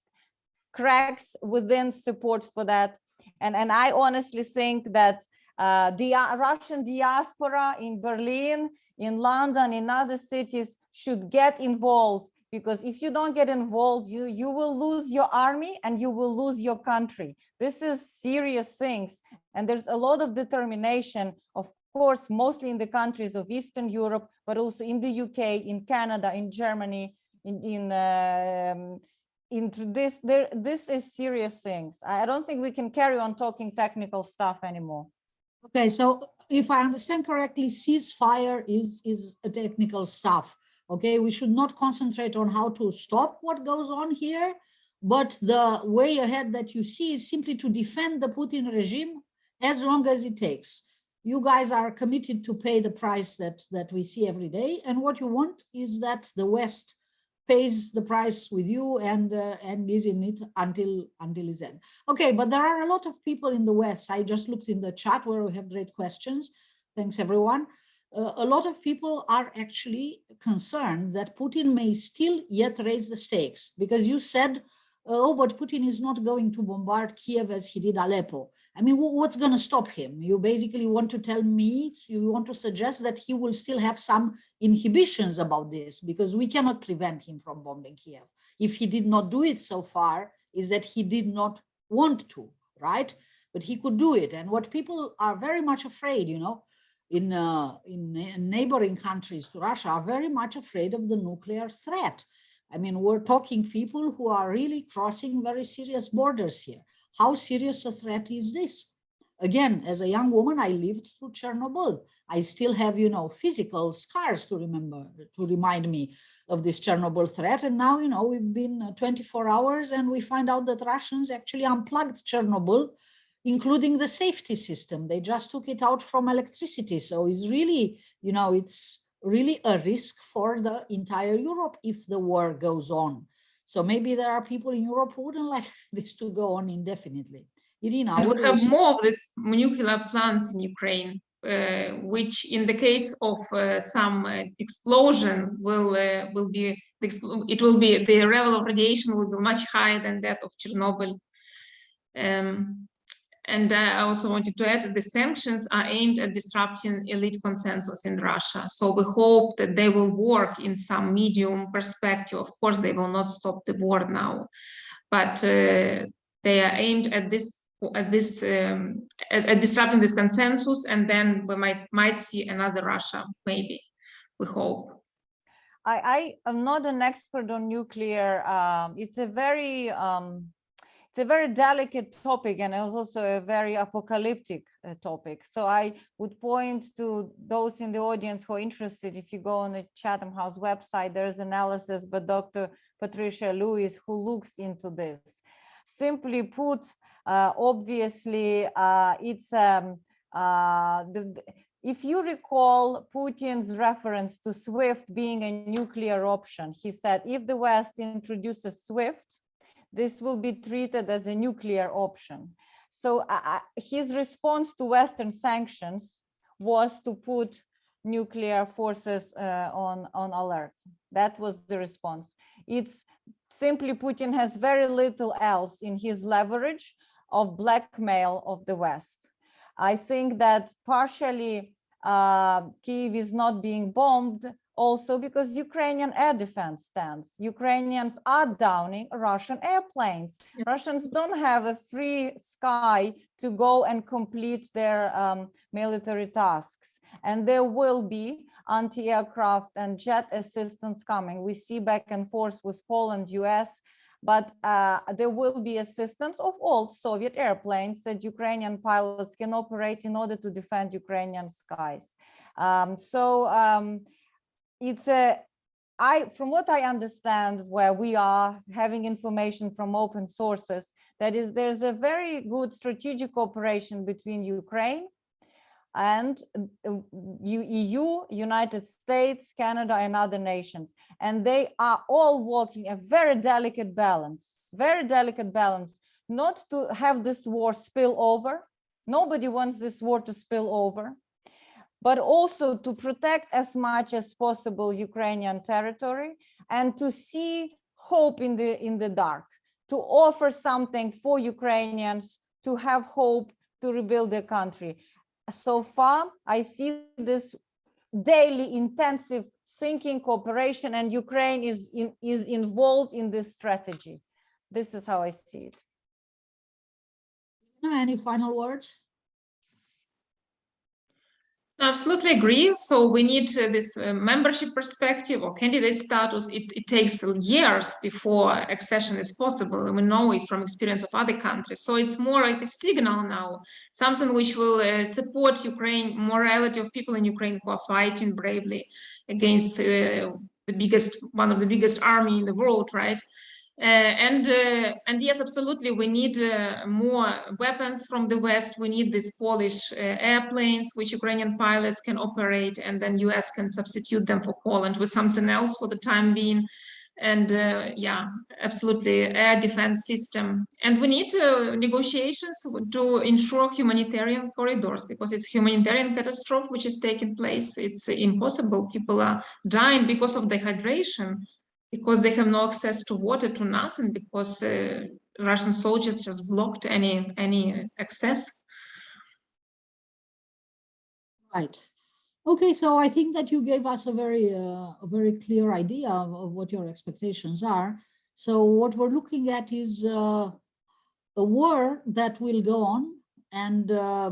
cracks within support for that. And I honestly think that the Russian diaspora in Berlin, in London, in other cities should get involved, because if you don't get involved, you will lose your army and you will lose your country. This is serious things, and there's a lot of determination, of course, mostly in the countries of Eastern Europe, but also in the UK, in Canada, in Germany, into this. This is serious things. I don't think we can carry on talking technical stuff anymore. Okay, so if I understand correctly, ceasefire is a technical stuff. Okay, we should not concentrate on how to stop what goes on here, but the way ahead that you see is simply to defend the Putin regime as long as it takes. You guys are committed to pay the price that we see every day, and what you want is that the West pays the price with you and is in it until its end. Okay, but there are a lot of people in the West. I just looked in the chat where we have great questions. Thanks, everyone. A lot of people are actually concerned that Putin may still yet raise the stakes, because you said, oh, but Putin is not going to bombard Kiev as he did Aleppo. I mean, what's going to stop him? You basically want to tell me, you want to suggest that he will still have some inhibitions about this, because we cannot prevent him from bombing Kiev. If he did not do it so far, is that he did not want to, right? But he could do it. And what people are very much afraid, you know, in neighboring countries to Russia, are very much afraid of the nuclear threat. I mean, we're talking people who are really crossing very serious borders here. How serious a threat is this? again, as a young woman, I lived through Chernobyl. I still have, you know, physical scars to remind me of this Chernobyl threat. And now, you know, we've been 24 hours and we find out that Russians actually unplugged Chernobyl, including the safety system. They just took it out from electricity. So it's really, you know, it's really a risk for the entire Europe if the war goes on. So maybe there are people in Europe who wouldn't like this to go on indefinitely. Iryna, And what we do you have say? more of these nuclear plants in Ukraine, which, in the case of some explosion, will be the level of radiation will be much higher than that of Chernobyl. And I also wanted to add the sanctions are aimed at disrupting elite consensus in Russia. So we hope that they will work in some medium perspective. Of course, they will not stop the war now, but they are aimed at disrupting this consensus, and then we might see another Russia, maybe. We hope. I am not an expert on nuclear. It's a very delicate topic, and it's also a very apocalyptic topic. So I would point to those in the audience who are interested. If you go on the Chatham House website, there's analysis by Dr. Patricia Lewis, who looks into this. Simply put, obviously, if you recall Putin's reference to SWIFT being a nuclear option, he said, if the West introduces SWIFT, this will be treated as a nuclear option. So his response to Western sanctions was to put nuclear forces on alert. That was the response. It's simply Putin has very little else in his leverage of blackmail of the West. I think that partially Kyiv is not being bombed also because Ukrainian air defense stands. Ukrainians are downing Russian airplanes. Yes. Russians don't have a free sky to go and complete their military tasks. And there will be anti-aircraft and jet assistance coming. We see back and forth with Poland, US, but there will be assistance of old Soviet airplanes that Ukrainian pilots can operate in order to defend Ukrainian skies. From what I understand, where we are having information from open sources, there's a very good strategic cooperation between Ukraine and EU, United States, Canada, and other nations. And they are all walking a very delicate balance, not to have this war spill over. Nobody wants this war to spill over, but also to protect as much as possible Ukrainian territory and to see hope in the dark, to offer something for Ukrainians to have hope to rebuild their country. So far, I see this daily intensive thinking, cooperation, and Ukraine is involved in this strategy. This is how I see it. Any final words? I absolutely agree. So we need this membership perspective or candidate status. It takes years before accession is possible. And we know it from experience of other countries. So it's more like a signal now, something which will support Ukraine, morality of people in Ukraine who are fighting bravely against one of the biggest army in the world, right? And yes, absolutely, we need more weapons from the West. We need these Polish airplanes, which Ukrainian pilots can operate, and then US can substitute them for Poland with something else for the time being. And yeah, absolutely, air defense system. And we need negotiations to ensure humanitarian corridors, because it's humanitarian catastrophe which is taking place. It's impossible. People are dying because of dehydration, because they have no access to water, to nothing, because Russian soldiers just blocked any access. Right. Okay, so I think that you gave us a very clear idea of what your expectations are. So what we're looking at is a war that will go on, and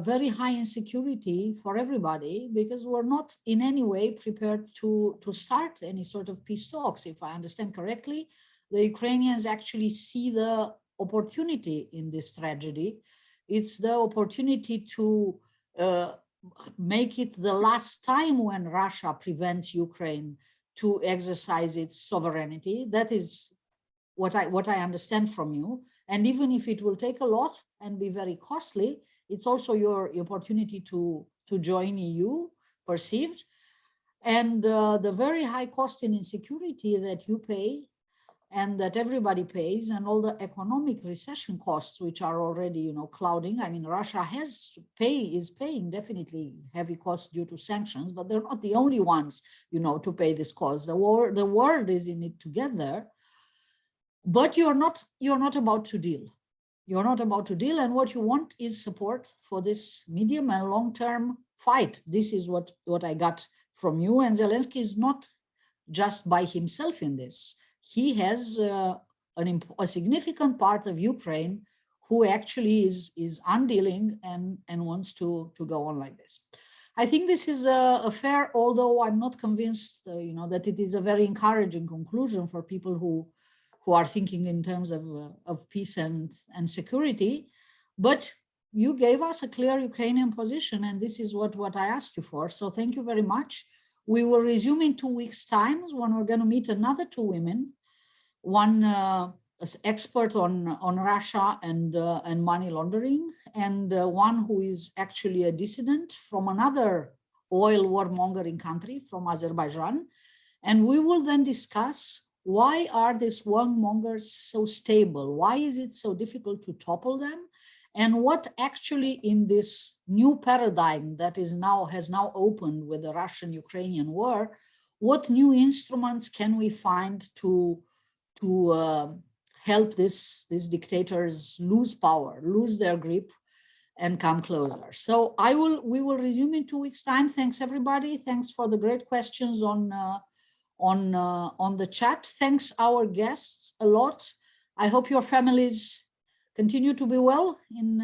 very high insecurity for everybody, because we're not in any way prepared to start any sort of peace talks. If I understand correctly, the Ukrainians actually see the opportunity in this tragedy, It's the opportunity to make it the last time when Russia prevents Ukraine to exercise its sovereignty. That is what I understand from you. And even if it will take a lot and be very costly, it's also your opportunity to join EU, perceived. And the very high cost in insecurity that you pay and that everybody pays, and all the economic recession costs, which are already, clouding. I mean, Russia is paying definitely heavy costs due to sanctions, but they're not the only ones, to pay this cost. The world is in it together, but you're not about to deal. You're not about to deal, and what you want is support for this medium and long-term fight. This is what I got from you, and Zelensky is not just by himself in this. He has a significant part of Ukraine who actually is undealing and wants to go on like this. I think this is a fair, although I'm not convinced, that it is a very encouraging conclusion for people who are thinking in terms of peace and security. But you gave us a clear Ukrainian position, and this is what I asked you for. So thank you very much. We will resume in 2 weeks' time when we're going to meet another 2 women, one expert on Russia and money laundering, and one who is actually a dissident from another oil warmongering country, from Azerbaijan. And we will then discuss, why are these warmongers so stable? Why is it so difficult to topple them? And what actually in this new paradigm that has now opened with the Russian-Ukrainian war, what new instruments can we find to help these dictators lose power, lose their grip, and come closer? So we will resume in 2 weeks' time. Thanks everybody. Thanks for the great questions on the chat. Thanks our guests a lot. I hope your families continue to be well in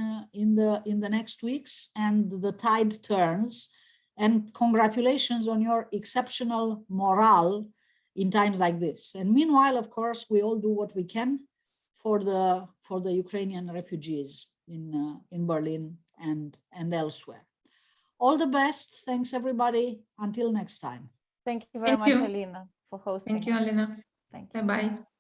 the next weeks, and the tide turns. And congratulations on your exceptional morale in times like this. And meanwhile, of course, we all do what we can for the Ukrainian refugees in Berlin and elsewhere. All the best. Thanks everybody. Until next time. Thank you very much, Alina, for hosting. Thank you, Alina. Thank you. Bye-bye.